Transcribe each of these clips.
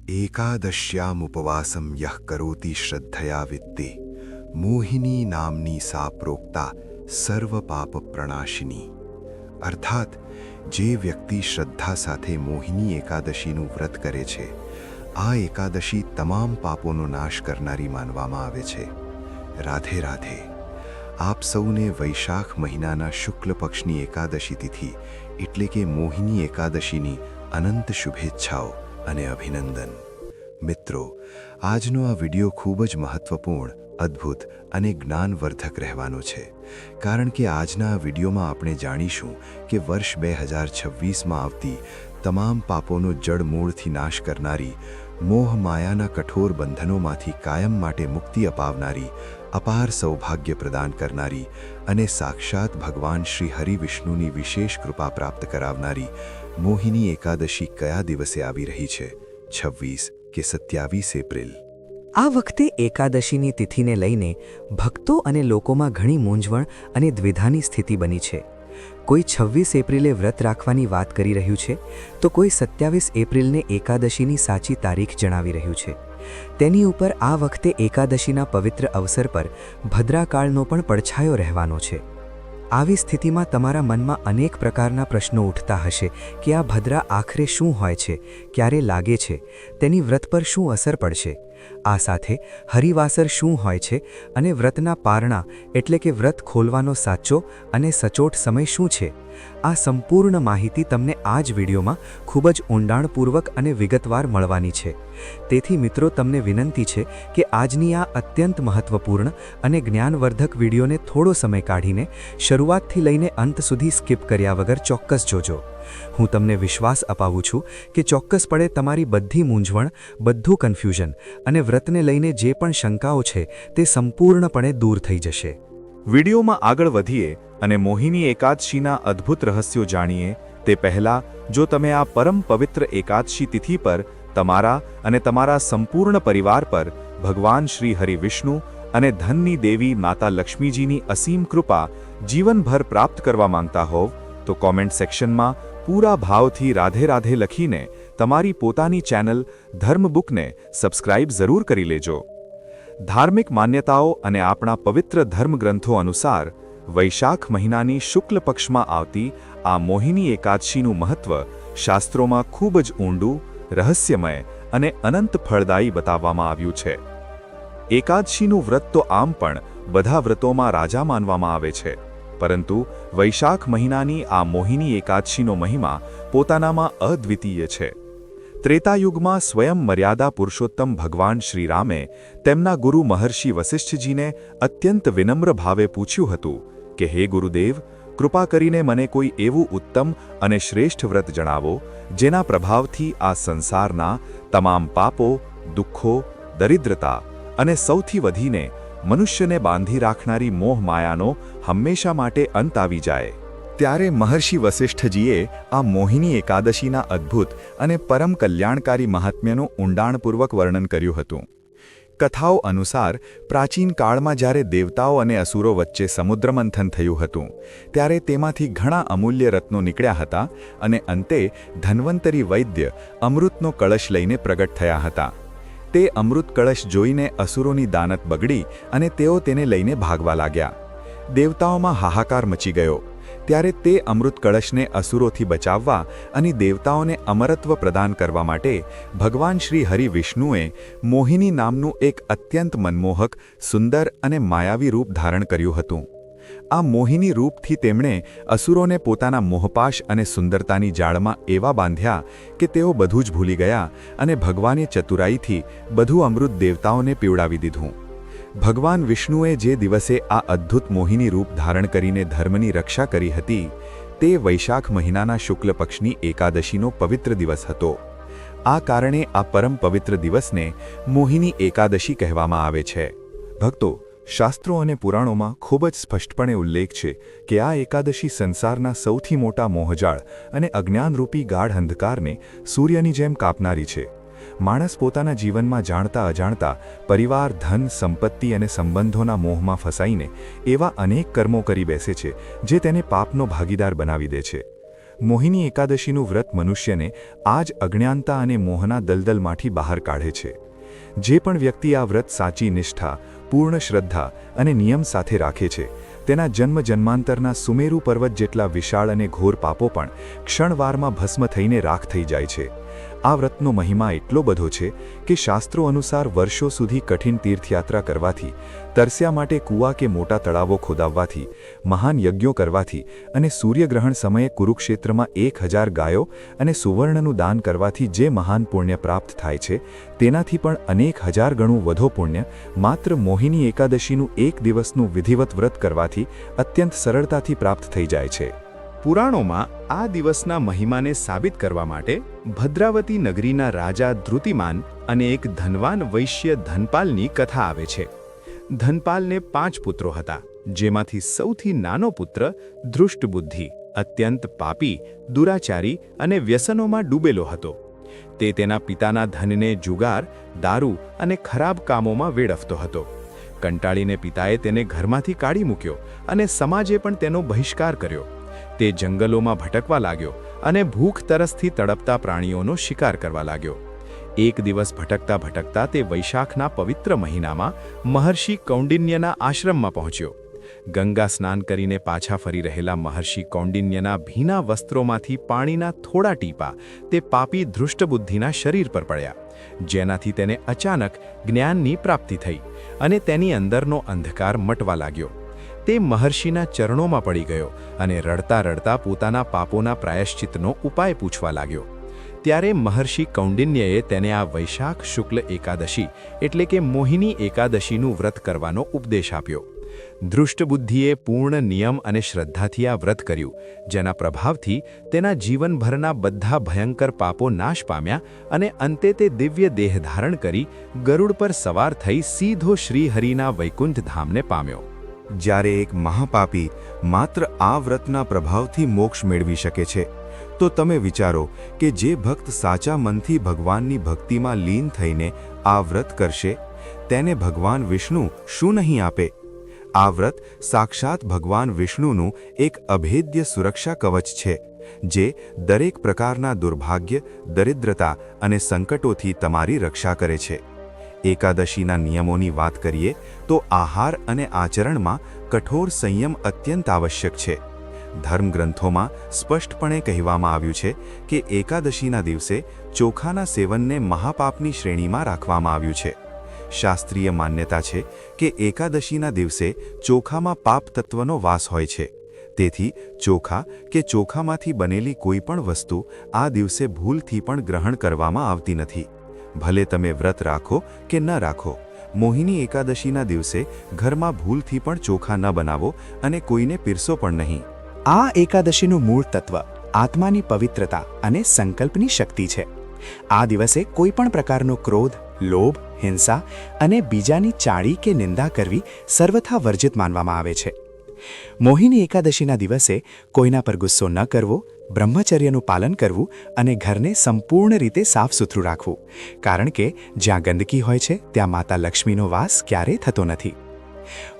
एकादश्यामुपवासं यः करोति श्रद्धया वित्ते मोहिनी नामनी सा प्रोक्ता સર્વપાપપ્રણાશિની। અર્થાત જે વ્યક્તિ શ્રદ્ધા સાથે મોહિની એકાદશીનું વ્રત કરે છે, આ એકાદશી તમામ પાપોનો નાશ કરનારી માનવામાં આવે છે। રાધે રાધે। આપ સૌને વૈશાખ મહિનાના શુક્લ પક્ષની એકાદશી તિથિ એટલે કે મોહિની એકાદશીની અનંત શુભેચ્છાઓ અને અભિનંદન। મિત્રો, આજનો આ વિડિયો ખૂબ જ મહત્વપૂર્ણ, અદ્ભુત અને જ્ઞાનવર્ધક રહેવાનો છે, કારણ કે આજના આ વિડિયોમાં આપણે જાણીશું કે વર્ષ 2026માં આવતી તમામ પાપોનો જડમૂળથી નાશ કરનારી, મોહ માયાના કઠોર બંધનોમાંથી કાયમ માટે મુક્તિ અપાવનારી, અપાર સૌભાગ્ય પ્રદાન કરનારી અને સાક્ષાત ભગવાન શ્રી હરિ વિષ્ણુની વિશેષ કૃપા પ્રાપ્ત કરાવનારી મોહિની એકાદશી કયા દિવસે આવી રહી છે, 26 કે 27 એપ્રિલ? આ વખતે એકાદશીની તિથિને લઈને ભક્તો અને લોકોમાં ઘણી મૂંઝવણ અને દ્વિધાની સ્થિતિ બની છે। કોઈ 26 એપ્રિલે વ્રત રાખવાની વાત કરી રહ્યું છે, તો કોઈ 27 એપ્રિલને એકાદશીની સાચી તારીખ જણાવી રહ્યું છે। તેની ઉપર આ વખતે એકાદશીના પવિત્ર અવસર પર ભદ્રાકાળનો પણ પડછાયો રહેવાનો છે। આવી સ્થિતિમાં તમારા મનમાં અનેક પ્રકારના પ્રશ્નો ઉઠતા હશે કે આ ભદ્રા આખરે શું હોય છે, ક્યારે લાગે છે, તેની વ્રત પર શું અસર પડશે, આ સાથે હરિવાસર શું હોય છે અને વ્રતના પારણા એટલે કે વ્રત ખોલવાનો સાચો અને સચોટ સમય શું છે? આ સંપૂર્ણ માહિતી તમને આ જ વિડીયોમાં ખૂબ જ ઊંડાણપૂર્વક અને વિગતવાર મળવાની છે। તેથી મિત્રો, તમને વિનંતી છે કે આજની આ અત્યંત મહત્વપૂર્ણ અને જ્ઞાનવર્ધક વિડીયોને થોડો સમય કાઢીને શરૂઆતથી લઈને અંત સુધી સ્કીપ કર્યા વગર ચોક્કસ જોજો। હું તમને વિશ્વાસ અપાવું છું કે ચોક્કસપણે તમારી બધી મૂંઝવણ, બધું કન્ફ્યુઝન અને વ્રતને લઈને જે પણ શંકાઓ છે તે સંપૂર્ણપણે દૂર થઈ જશે। વિડીયોમાં આગળ વધીએ અને મોહિની એકાદશીના અદ્ભુત રહસ્યો જાણીએ તે પહેલાં, જો તમે આ પરમ પવિત્ર એકાદશી તિથિ પર તમારા અને તમારા સંપૂર્ણ પરિવાર પર ભગવાન શ્રી હરિ વિષ્ણુ અને ધનની દેવી માતા લક્ષ્મીજીની અસીમ કૃપા જીવનભર પ્રાપ્ત કરવા માંગતા હોવ તો કોમેન્ટ સેક્શનમાં પૂરા ભાવથી રાધે રાધે લખીને તમારી પોતાની ચેનલ ધર્મબુકને સબસ્ક્રાઇબ જરૂર કરી લેજો। ધાર્મિક માન્યતાઓ અને આપણા પવિત્ર ધર્મગ્રંથો અનુસાર વૈશાખ મહિનાની શુક્લ પક્ષમાં આવતી આ મોહિની એકાદશીનું મહત્વ શાસ્ત્રોમાં ખૂબ જ ઊંડું, રહસ્યમય અને અનંત ફળદાયી બતાવવામાં આવ્યું છે। એકાદશીનું વ્રત તો આમ પણ બધા વ્રતોમાં રાજા માનવામાં આવે છે, પરંતુ વૈશાખ મહિનાની આ મોહિની એકાદશીનો મહિમા પોતાનામાં અદ્વિતીય છે। ત્રેતાયુગમાં સ્વયં મર્યાદા પુરુષોત્તમ ભગવાન શ્રીરામે તેમના ગુરુ મહર્ષિ વસિષ્ઠજીને અત્યંત વિનમ્ર ભાવે પૂછ્યું હતું કે હે ગુરુદેવ, કૃપા કરીને મને કોઈ એવું ઉત્તમ અને શ્રેષ્ઠ વ્રત જણાવો જેના પ્રભાવથી આ સંસારના તમામ પાપો, દુઃખો, દરિદ્રતા અને સૌથી વધીને મનુષ્યને બાંધી રાખનારી મોહ માયાનો હંમેશા માટે અંત આવી જાય। ત્યારે મહર્ષિ વસિષ્ઠજીએ આ મોહિની એકાદશીના અદ્ભુત અને પરમ કલ્યાણકારી મહાત્મ્યનું ઊંડાણપૂર્વક વર્ણન કર્યું હતું। કથાઓ અનુસાર પ્રાચીન કાળમાં જ્યારે દેવતાઓ અને અસુરો વચ્ચે સમુદ્રમંથન થયું હતું, ત્યારે તેમાંથી ઘણા અમૂલ્ય રત્નો નીકળ્યા હતા અને અંતે ધન્વંતરી વૈદ્ય અમૃતનો કળશ લઈને પ્રગટ થયા હતા। તે અમૃત કળશ જોઈને અસુરોની દાનત બગડી અને તેઓ તેને લઈને ભાગવા લાગ્યા। દેવતાઓમાં હાહાકાર મચી ગયો। ત્યારે તે અમૃત કળશને અસુરોથી બચાવવા અને દેવતાઓને અમરત્વ પ્રદાન કરવા માટે ભગવાન શ્રી હરિ વિષ્ણુએ મોહિની નામનું એક અત્યંત મનમોહક, સુંદર અને માયાવી રૂપ ધારણ કર્યું હતું। આ મોહિની રૂપથી તેમણે અસુરોને પોતાના મોહપાશ અને સુંદરતાની જાળમાં એવા બાંધ્યા કે તેઓ બધું જ ભૂલી ગયા અને ભગવાને ચતુરાઈથી બધું અમૃત દેવતાઓને પીવડાવી દીધું। ભગવાન વિષ્ણુએ જે દિવસે આ અદ્ભુત મોહિની રૂપ ધારણ કરીને ધર્મની રક્ષા કરી હતી, તે વૈશાખ મહિનાના શુક્લ પક્ષની એકાદશીનો પવિત્ર દિવસ હતો। આ કારણે આ પરમ પવિત્ર દિવસને મોહિની એકાદશી કહેવામાં આવે છે। ભક્તો, શાસ્ત્રો અને પુરાણોમાં ખૂબ જ સ્પષ્ટપણે ઉલ્લેખ છે કે આ એકાદશી સંસારના સૌથી મોટા મોહજાળ અને અજ્ઞાનરૂપી ગાઢ અંધકારને સૂર્યની જેમ કાપનારી છે। માણસ પોતાના જીવનમાં જાણતા અજાણતા પરિવાર, ધન, સંપત્તિ અને સંબંધોના મોહમાં ફસાઈને એવા અનેક કર્મો કરી બેસે છે જે તેને પાપનો ભાગીદાર બનાવી દે છે। મોહિની એકાદશીનું વ્રત મનુષ્યને આ જ અજ્ઞાનતા અને મોહના દલદલમાંથી બહાર કાઢે છે. જે પણ વ્યક્તિ આ વ્રત સાચી નિષ્ઠા, પૂર્ણ શ્રદ્ધા અને નિયમ સાથે રાખે છે, તેના જન્મ જન્માંતરના સુમેરુ પર્વત જેટલા વિશાળ અને ઘોર પાપો પણ ક્ષણવારમાં ભસ્મ થઈને રાખ થઈ જાય છે. આ વ્રતનો મહિમા એટલો બધો છે કે શાસ્ત્રો અનુસાર વર્ષો સુધી કઠિન તીર્થયાત્રા કરવાથી, તરસ્યા માટે કૂવા કે મોટા તળાવો ખોદાવવાથી, મહાન યજ્ઞો કરવાથી અને સૂર્યગ્રહણ સમયે કુરુક્ષેત્રમાં 1000 ગાયો અને સુવર્ણનું દાન કરવાથી જે મહાન પુણ્ય પ્રાપ્ત થાય છે, તેનાથી પણ અનેક હજાર ગણું વધુ પુણ્ય માત્ર મોહિની એકાદશીનું એક દિવસનું વિધિવત વ્રત કરવાથી અત્યંત સરળતાથી પ્રાપ્ત થઈ જાય છે. પુરાણોમાં આ દિવસના મહિમાને સાબિત કરવા માટે ભદ્રાવતી નગરીના રાજા ધૃતિમાન અને એક ધનવાન વૈશ્ય ધનપાલની કથા આવે છે. ધનપાલને 5 પુત્રો હતા, જેમાંથી સૌથી નાનો પુત્ર ધૃષ્ટબુદ્ધિ અત્યંત પાપી, દુરાચારી અને વ્યસનોમાં ડૂબેલો હતો. તે તેના પિતાના ધનને જુગાર, દારૂ અને ખરાબ કામોમાં વેડફતો હતો. કંટાળીને પિતાએ તેને ઘરમાંથી કાઢી મૂક્યો અને સમાજે પણ તેનો બહિષ્કાર કર્યો. તે જંગલોમાં ભટકવા લાગ્યો અને ભૂખ તરસથી તડપતા પ્રાણીઓનો શિકાર કરવા લાગ્યો. એક દિવસ ભટકતા ભટકતા તે વૈશાખના પવિત્ર મહિનામાં મહર્ષિ કૌંડિન્યના આશ્રમમાં પહોંચ્યો. ગંગા સ્નાન કરીને પાછા ફરી રહેલા મહર્ષિ કૌંડિન્યના ભીના વસ્ત્રોમાંથી પાણીના થોડા ટીપા તે પાપી ધૃષ્ટબુદ્ધિના શરીર પર પડ્યા, જેનાથી તેને અચાનક જ્ઞાનની પ્રાપ્તિ થઈ અને તેની અંદરનો અંધકાર મટવા લાગ્યો. તે મહર્ષિના ચરણોમાં પડી ગયો અને રડતા રડતા પોતાના પાપોના પ્રાયશ્ચિતનો ઉપાય પૂછવા લાગ્યો. ત્યારે મહર્ષિ કૌંડિન્યએ તેને આ વૈશાખ શુક્લ એકાદશી એટલે કે મોહિની એકાદશીનું વ્રત કરવાનો ઉપદેશ આપ્યો. ધૃષ્ટબુદ્ધિએ પૂર્ણ નિયમ અને શ્રદ્ધાથી આ વ્રત કર્યું, જેના પ્રભાવથી તેના જીવનભરના બધા ભયંકર પાપો નાશ પામ્યા અને અંતે તે દિવ્ય દેહ ધારણ કરી ગરુડ પર સવાર થઈ સીધો શ્રીહરિના વૈકુંઠ ધામને પામ્યો. જ્યારે એક મહાપાપી માત્ર આ વ્રતના પ્રભાવથી મોક્ષ મેળવી શકે છે, તો તમે વિચારો કે જે ભક્ત સાચા મનથી ભગવાનની ભક્તિમાં લીન થઈને આ વ્રત કરશે, તેને ભગવાન વિષ્ણુ શું નહીં આપે? આ વ્રત સાક્ષાત ભગવાન વિષ્ણુનું એક અભેદ્ય સુરક્ષા કવચ છે, જે દરેક પ્રકારના દુર્ભાગ્ય, દરિદ્રતા અને સંકટોથી તમારી રક્ષા કરે છે. એકાદશીના નિયમોની વાત કરીએ તો આહાર અને આચરણમાં કઠોર સંયમ અત્યંત આવશ્યક છે. ધર્મગ્રંથોમાં સ્પષ્ટપણે કહેવામાં આવ્યું છે કે એકાદશીના દિવસે ચોખાના સેવનને મહાપાપની શ્રેણીમાં રાખવામાં આવ્યું છે. શાસ્ત્રીય માન્યતા છે કે એકાદશીના દિવસે ચોખામાં પાપ તત્વનો વાસ હોય છે. તેથી ચોખા કે ચોખામાંથી બનેલી કોઈ પણ વસ્તુ આ દિવસે ભૂલથી પણ ગ્રહણ કરવામાં આવતી નથી. ભલે તમે વ્રત રાખો કે ન રાખો, મોહિની એકાદશીના દિવસે ઘરમાં ભૂલથી પણ ચોખા ન બનાવો અને કોઈને પીરસો પણ નહીં. આ એકાદશીનું મૂળ તત્વ આત્માની પવિત્રતા અને સંકલ્પની શક્તિ છે. આ દિવસે કોઈ પણ પ્રકારનો ક્રોધ, લોભ, હિંસા અને બીજાની ચાળી કે નિંદા કરવી સર્વથા વર્જિત માનવામાં આવે છે. મોહિની એકાદશીના દિવસે કોઈના પર ગુસ્સો ન કરવો, બ્રહ્મચર્યનું પાલન કરવું અને ઘરને સંપૂર્ણ રીતે સાફ સુથરું રાખવું, કારણ કે જ્યાં ગંદકી હોય છે ત્યાં માતા લક્ષ્મીનો વાસ ક્યારેય થતો નથી.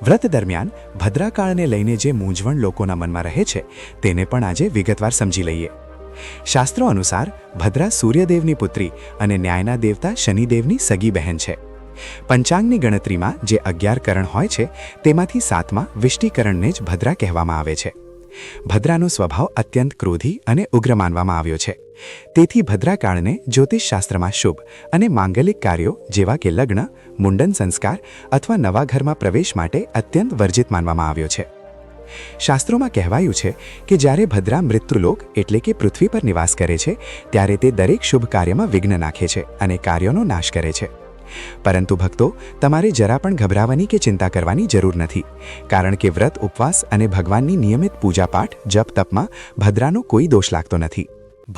વ્રત દરમિયાન ભદ્રાકાળને લઈને જે મૂંઝવણ લોકોના મનમાં રહે છે, તેને પણ આજે વિગતવાર સમજી લઈએ. શાસ્ત્રો અનુસાર ભદ્રા સૂર્યદેવની પુત્રી અને ન્યાયના દેવતા શનિદેવની સગી બહેન છે. પંચાંગની ગણતરીમાં જે 11 કરણ હોય છે, તેમાંથી 7મા વિષ્ટિકરણને જ ભદ્રા કહેવામાં આવે છે. ભદ્રાનો સ્વભાવ અત્યંત ક્રોધી અને ઉગ્ર માનવામાં આવ્યો છે. તેથી ભદ્રાકાળને જ્યોતિષશાસ્ત્રમાં શુભ અને માંગલિક કાર્યો જેવા કે લગ્ન, મુંડન સંસ્કાર અથવા નવા ઘરમાં પ્રવેશ માટે અત્યંત વર્જિત માનવામાં આવ્યો છે. શાસ્ત્રોમાં કહેવાયું છે કે જ્યારે ભદ્રા મૃત્યુલોક એટલે કે પૃથ્વી પર નિવાસ કરે છે, ત્યારે તે દરેક શુભ કાર્યમાં વિઘ્ન નાખે છે અને કાર્યોનો નાશ કરે છે. પરંતુ ભક્તો, તમારે જરા પણ ગભરાવાની કે ચિંતા કરવાની જરૂર નથી, કારણ કે વ્રત, ઉપવાસ અને ભગવાનની નિયમિત પૂજાપાઠ, જપ તપમાં ભદ્રાનો કોઈ દોષ લાગતો નથી.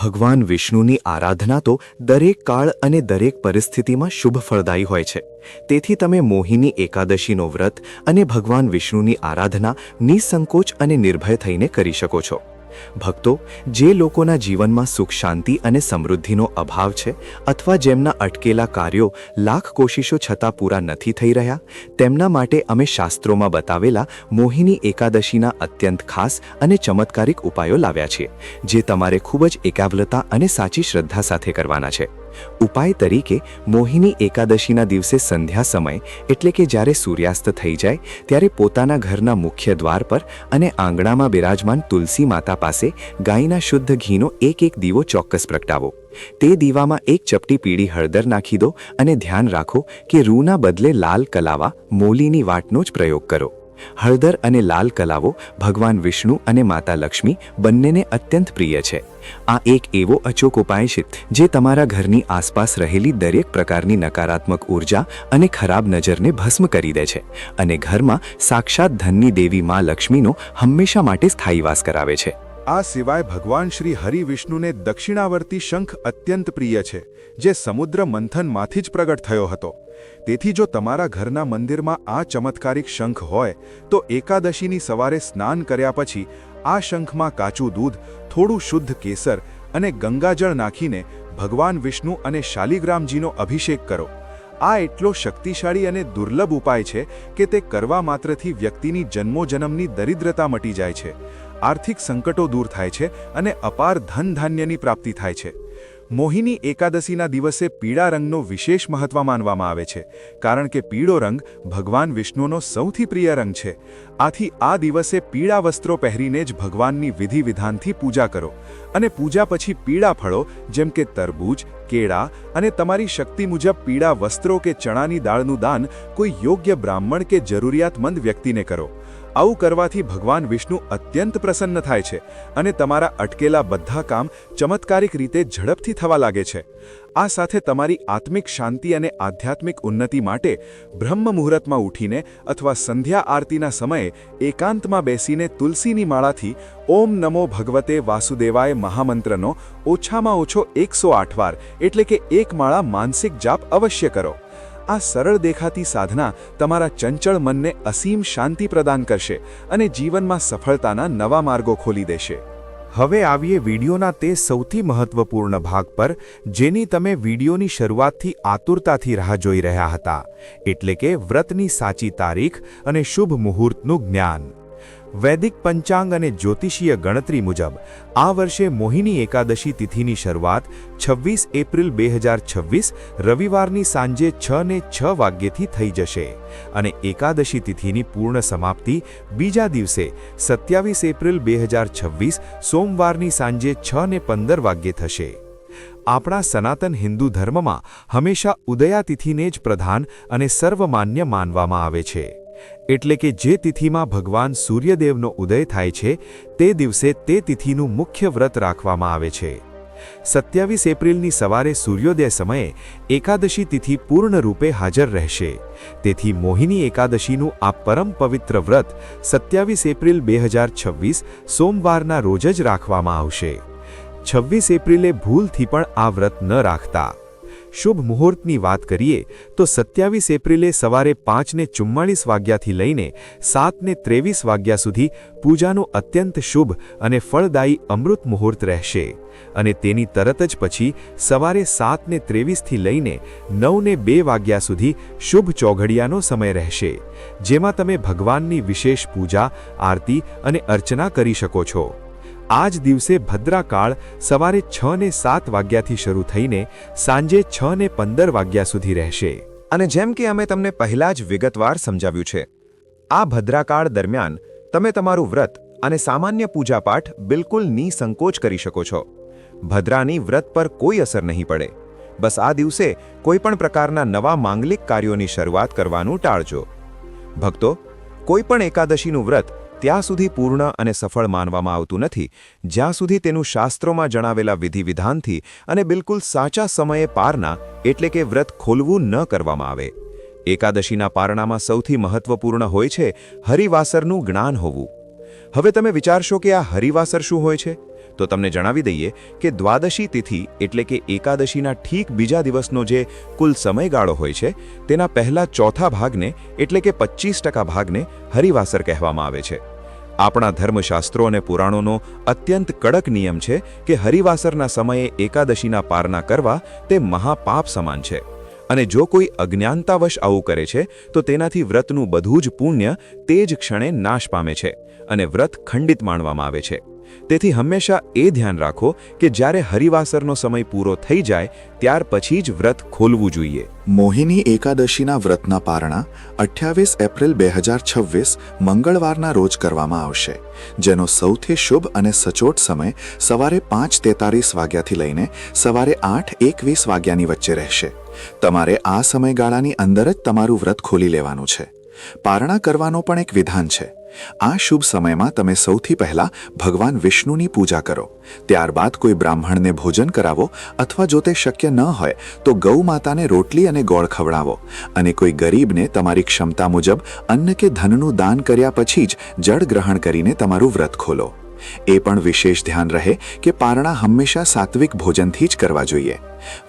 ભગવાન વિષ્ણુની આરાધના તો દરેક કાળ અને દરેક પરિસ્થિતિમાં શુભ ફળદાયી હોય છે. તેથી તમે મોહિની એકાદશીનો વ્રત અને ભગવાન વિષ્ણુની આરાધના નિસંકોચ અને નિર્ભય થઈને કરી શકો છો. ભક્તો, જે લોકોના જીવનમાં સુખ શાંતિ અને સમૃદ્ધિનો અભાવ છે અથવા જેમના અટકેલા કાર્યો લાખ કોશિશો છતાં પૂરા નથી થઈ રહ્યા, તેમના માટે અમે શાસ્ત્રોમાં બતાવેલા મોહિની એકાદશીના અત્યંત ખાસ અને ચમત્કારિક ઉપાયો લાવ્યા છીએ, જે તમારે ખૂબ જ એકાગ્રતા અને સાચી શ્રદ્ધા સાથે કરવાના છે. ઉપાય તરીકે મોહિની એકાદશીના દિવસે સંધ્યા સમય એટલે કે જ્યારે સૂર્યાસ્ત થઈ જાય ત્યારે પોતાના ઘરના મુખ્ય દ્વાર પર અને આંગણામાં બિરાજમાન તુલસી માતા પાસે ગાયના શુદ્ધ ઘીનો એક દીવો ચોક્કસ પ્રગટાવો. તે દીવામાં એક ચપટી પીળી હળદર નાખી દો અને ધ્યાન રાખો કે રૂના બદલે લાલ કલાવા મોલીની વાટનો જ પ્રયોગ કરો. હળદર અને લાલ કલાવો ભગવાન વિષ્ણુ અને માતા લક્ષ્મી બંનેને અત્યંત પ્રિય છે. આ એક એવો અચૂક ઉપાય છે જે તમારા ઘરની આસપાસ રહેલી દરેક પ્રકારની નકારાત્મક ઉર્જા અને ખરાબ નજરને ભસ્મ કરી દે છે અને ઘરમાં સાક્ષાત ધનની દેવી માં લક્ષ્મીનો હંમેશા માટે સ્થાયી વાસ કરાવે છે. આ સિવાય ભગવાન શ્રી હરિ વિષ્ણુને દક્ષિણાવર્તી શંખ અત્યંત પ્રિય છે, જે સમુદ્ર મંથનમાંથી જ પ્રગટ થયો હતો. તેથી જો તમારા ઘરના મંદિરમાં આ ચમત્કારિક શંખ હોય તો એકાદશીની સવારે સ્નાન કર્યા પછી આ શંખમાં કાચું દૂધ, થોડું શુદ્ધ કેસર અને ગંગાજળ નાખીને ભગવાન વિષ્ણુ અને શાલિગ્રામજીનો અભિષેક કરો. આ એટલો શક્તિશાળી અને દુર્લભ ઉપાય છે કે તે કરવા માત્રથી વ્યક્તિની જન્મોજન્મની દરિદ્રતા મટી જાય છે, આર્થિક સંકટો દૂર થાય છે અને અપાર ધન ધાન્યની પ્રાપ્તિ થાય છે. મોહિની એકાદશીના દિવસે પીળા રંગનો વિશેષ મહત્વ માનવામાં આવે છે, કારણ કે પીળો રંગ ભગવાન વિષ્ણુનો સૌથી પ્રિય રંગ છે. આથી આ દિવસે પીળા વસ્ત્રો પહેરીને જ ભગવાનની વિધિ વિધાનથી પૂજા કરો અને પૂજા પછી પીળા ફળો જેમ કે તરબૂચ, કેળા અને તમારી શક્તિ મુજબ પીળા વસ્ત્રો કે ચણાની દાળનું દાન કોઈ યોગ્ય બ્રાહ્મણ કે જરૂરિયાતમંદ વ્યક્તિને કરો. આવું કરવાથી ભગવાન વિષ્ણુ અત્યંત પ્રસન્ન થાય છે અને તમારા અટકેલા બધા કામ ચમત્કારિક રીતે ઝડપથી થવા લાગે છે. આ સાથે તમારી આત્મિક શાંતિ અને આધ્યાત્મિક ઉન્નતિ માટે બ્રહ્મ મુહૂર્તમાં ઉઠીને અથવા સંધ્યા આરતીના સમયે એકાંતમાં બેસીને તુલસીની માળાથી ઓમ નમો ભગવતે વાસુદેવાય મહામંત્રનો ઓછામાં ઓછો 108 વાર એટલે કે એક માળા માનસિક જાપ અવશ્ય કરો. આ સરળ દેખાતી સાધના તમારા ચંચળ મનને અસીમ શાંતિ પ્રદાન કરશે અને જીવનમાં સફળતાના નવા માર્ગો ખોલી દેશે. હવે આવીએ વિડીયોના તે સૌથી મહત્વપૂર્ણ ભાગ પર, જેની તમે વિડીયોની શરૂઆતથી આતુરતાથી રાહ જોઈ રહ્યા હતા, એટલે કે વ્રતની સાચી તારીખ અને શુભ મુહૂર્તનું જ્ઞાન. વૈદિક પંચાંગ અને જ્યોતિષીય ગણતરી મુજબ આ વર્ષે મોહિની એકાદશી તિથિની શરૂઆત 26 એપ્રિલ 2026 રવિવારની સાંજે 6:06 વાગ્યેથી થઈ જશે અને એકાદશી તિથિની પૂર્ણ સમાપ્તિ બીજા દિવસે 27 એપ્રિલ 2026 સોમવારની સાંજે 6:15 વાગ્યે થશે. આપણા સનાતન હિન્દુ ધર્મમાં હંમેશા ઉદયા તિથિને જ પ્રધાન અને સર્વમાન્ય માનવામાં આવે છે. એટલે કે જે તિથિમાં ભગવાન સૂર્યદેવનો ઉદય થાય છે તે દિવસે તે તિથિનું મુખ્ય વ્રત રાખવામાં આવે છે. 27 એપ્રિલની સવારે સૂર્યોદય સમયે એકાદશી તિથિ પૂર્ણ રૂપે હાજર રહેશે. તેથી મોહિની એકાદશીનું આ પરમ પવિત્ર વ્રત 27 એપ્રિલ 2026 સોમવારના રોજ જ રાખવામાં આવશે. 26 એપ્રિલે ભૂલથી પણ આ વ્રત ન રાખતા. શુભ મુહૂર્તની વાત કરીએ તો 27 એપ્રિલે સવારે 5:44 વાગ્યાથી લઈને 7:23 વાગ્યા સુધી પૂજાનું અત્યંત શુભ અને ફળદાયી અમૃત મુહૂર્ત રહેશે અને તેની તરત જ પછી સવારે 7:23 થી લઈને 9:02 વાગ્યા સુધી શુભ ચોઘડિયાનો સમય રહેશે, જેમાં તમે ભગવાનની વિશેષ પૂજા, આરતી અને અર્ચના કરી શકો છો. આ જ દિવસે ભદ્રાકાળ સવારે 6:07 વાગ્યાથી શરૂ થઈને સાંજે 6:15 વાગ્યા સુધી રહેશે. અને જેમ કે અમે તમને પહેલા જ વિગતવાર સમજાવ્યું છે, આ ભદ્રાકાળ દરમિયાન તમે તમારું વ્રત અને સામાન્ય પૂજાપાઠ બિલકુલ નિસંકોચ કરી શકો છો. ભદ્રાની વ્રત પર કોઈ અસર નહીં પડે. બસ આ દિવસે કોઈપણ પ્રકારના નવા માંગલિક કાર્યોની શરૂઆત કરવાનું ટાળજો. ભક્તો, કોઈપણ એકાદશીનું વ્રત ત્યાં સુધી પૂર્ણ અને સફળ માનવામાં આવતું નથી જ્યાં સુધી તેનું શાસ્ત્રોમાં જણાવેલા વિધિ વિધાનથી અને બિલકુલ સાચા સમયે પારના એટલે કે વ્રત ખોલવું ન કરવામાં આવે. એકાદશીના પારણામાં સૌથી મહત્વપૂર્ણ હોય છે હરિવાસરનું જ્ઞાન હોવું. હવે તમે વિચારશો કે આ હરિવાસર શું હોય છે? તો તમને જણાવી દઈએ કે દ્વાદશી તિથિ એટલે કે એકાદશીના ઠીક બીજા દિવસનો જે કુલ સમયગાળો હોય છે તેના પહેલા ચોથા ભાગને એટલે કે 25% ભાગને હરિવાસર કહેવામાં આવે છે. આપણા ધર્મશાસ્ત્રો અને પુરાણોનો અત્યંત કડક નિયમ છે કે હરિવાસરના સમયે એકાદશીના પારણા કરવા તે મહાપાપ સમાન છે અને જો કોઈ અજ્ઞાનતાવશ આવું કરે છે તો તેનાથી વ્રતનું બધું જ પુણ્ય તે જ ક્ષણે નાશ પામે છે અને વ્રત ખંડિત માનવામાં આવે છે. તેથી હંમેશા એ ધ્યાન રાખો કે જ્યારે હરિવાસરનો સમય પૂરો થઈ જાય ત્યાર પછી જ વ્રત ખોલવું જોઈએ. મોહિની એકાદશીના વ્રતના પારણા 28 એપ્રિલ 2026 મંગળવારના રોજ કરવામાં આવશે, જેનો સૌથી શુભ અને સચોટ સમય સવારે 5:43 વાગ્યાથી લઈને સવારે 8:21 વાગ્યાની વચ્ચે રહેશે. તમારે આ સમયગાળાની અંદર જ તમારું વ્રત ખોલી લેવાનું છે. પારણા કરવાનો પણ એક વિધાન છે. આ શુભ સમયમાં તમે સૌથી પહેલા ભગવાન વિષ્ણુની પૂજા કરો, ત્યારબાદ કોઈ બ્રાહ્મણને ભોજન કરાવો અથવા જો તે શક્ય ન હોય તો ગૌ માતાને રોટલી અને ગોળ ખવડાવો અને કોઈ ગરીબને તમારી ક્ષમતા મુજબ અન્ન કે ધનનું દાન કર્યા પછી જ જળ ગ્રહણ કરીને તમારું વ્રત ખોલો. એ પણ વિશેષ ધ્યાન રહે કે પારણા હંમેશા સાત્વિક ભોજનથી જ કરવા જોઈએ.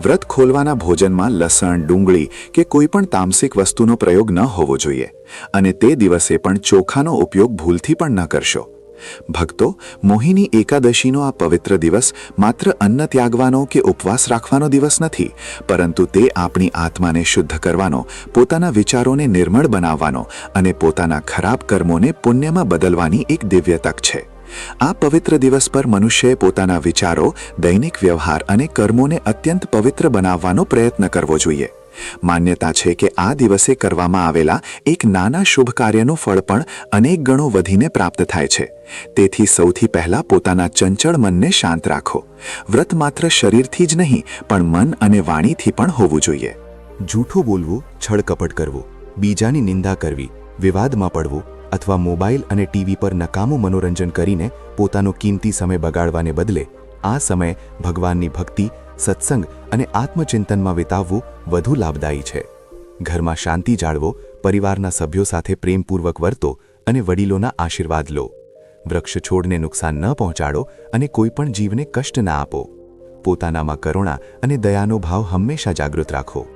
વ્રત ખોલવાના ભોજનમાં લસણ, ડુંગળી કે કોઈ પણ તામસિક વસ્તુનો પ્રયોગ ન હોવો જોઈએ અને તે દિવસે પણ ચોખાનો ઉપયોગ ભૂલથી પણ ન કરશો. ભક્તો, મોહિની એકાદશીનો આ પવિત્ર દિવસ માત્ર અન્ન ત્યાગવાનો કે ઉપવાસ રાખવાનો દિવસ નથી, પરંતુ તે આપણી આત્માને શુદ્ધ કરવાનો, પોતાના વિચારોને નિર્મળ બનાવવાનો અને પોતાના ખરાબ કર્મોને પુણ્યમાં બદલવાની એક દિવ્ય તક છે. આ પવિત્ર દિવસ પર મનુષ્યએ પોતાના વિચારો, દૈનિક વ્યવહાર અને કર્મોને અત્યંત પવિત્ર બનાવવાનો પ્રયત્ન કરવો જોઈએ. માન્યતા છે કે આ દિવસે કરવામાં આવેલા એક નાના શુભ કાર્યનું ફળ પણ અનેક ગણો વધીને પ્રાપ્ત થાય છે. તેથી સૌથી પહેલા પોતાના ચંચળ મનને શાંત રાખો. વ્રત માત્ર શરીરથી જ નહીં પણ મન અને વાણીથી પણ હોવું જોઈએ. જૂઠું બોલવું, છળકપટ કરવું, બીજાની નિંદા કરવી, વિવાદમાં પડવું અથવા મોબાઈલ અને ટીવી પર નકામું મનોરંજન કરીને પોતાનો કિંમતી સમય બગાડવાને બદલે આ સમય ભગવાનની ભક્તિ, સત્સંગ અને આત્મચિંતનમાં વિતાવવું વધુ લાભદાયી છે. ઘરમાં શાંતિ જાળવો, પરિવારના સભ્યો સાથે પ્રેમપૂર્વક વર્તો અને વડીલોના આશીર્વાદ લો. વૃક્ષ છોડને નુકસાન ન પહોંચાડો અને કોઈપણ જીવને કષ્ટ ના આપો. પોતાનામાં કરુણા અને દયાનો ભાવ હંમેશા જાગૃત રાખો.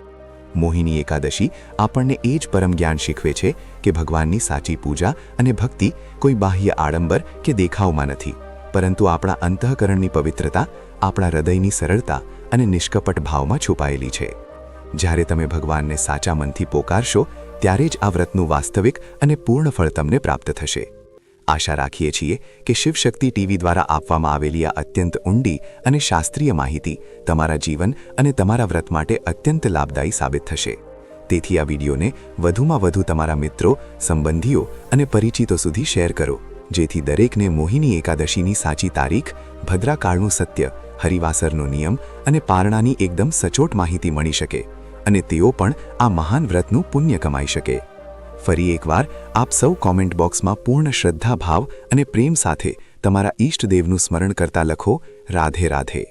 મોહિની એકાદશી આપણને એ જ પરમ જ્ઞાન શીખવે છે કે ભગવાનની સાચી પૂજા અને ભક્તિ કોઈ બાહ્ય આડંબર કે દેખાવમાં નથી, પરંતુ આપણા અંતઃકરણની પવિત્રતા, આપણા હૃદયની સરળતા અને નિષ્કપટ ભાવમાં છુપાયેલી છે. જ્યારે તમે ભગવાનને સાચા મનથી પોકારશો ત્યારે જ આ વ્રતનું વાસ્તવિક અને પૂર્ણ ફળ તમને પ્રાપ્ત થશે. આશા રાખીએ છીએ કે શિવશક્તિ ટીવી દ્વારા આપવામાં આવેલી આ અત્યંત ઊંડી અને શાસ્ત્રીય માહિતી તમારા જીવન અને તમારા વ્રત માટે અત્યંત લાભદાયી સાબિત થશે. તેથી આ વિડીયોને વધુમાં વધુ તમારા મિત્રો, સંબંધીઓ અને પરિચિતો સુધી શેર કરો, જેથી દરેકને મોહિની એકાદશીની સાચી તારીખ, ભદ્રાકાળનું સત્ય, હરિવાસરનો નિયમ અને પારણાની એકદમ સચોટ માહિતી મળી શકે અને તેઓ પણ આ મહાન વ્રતનું પુણ્ય કમાઈ શકે. ફરી એકવાર આપ સૌ કોમેન્ટ બોક્સમાં પૂર્ણ શ્રદ્ધા ભાવ અને પ્રેમ સાથે તમારા ઈષ્ટદેવનું સ્મરણ કરતા લખો, રાધે રાધે.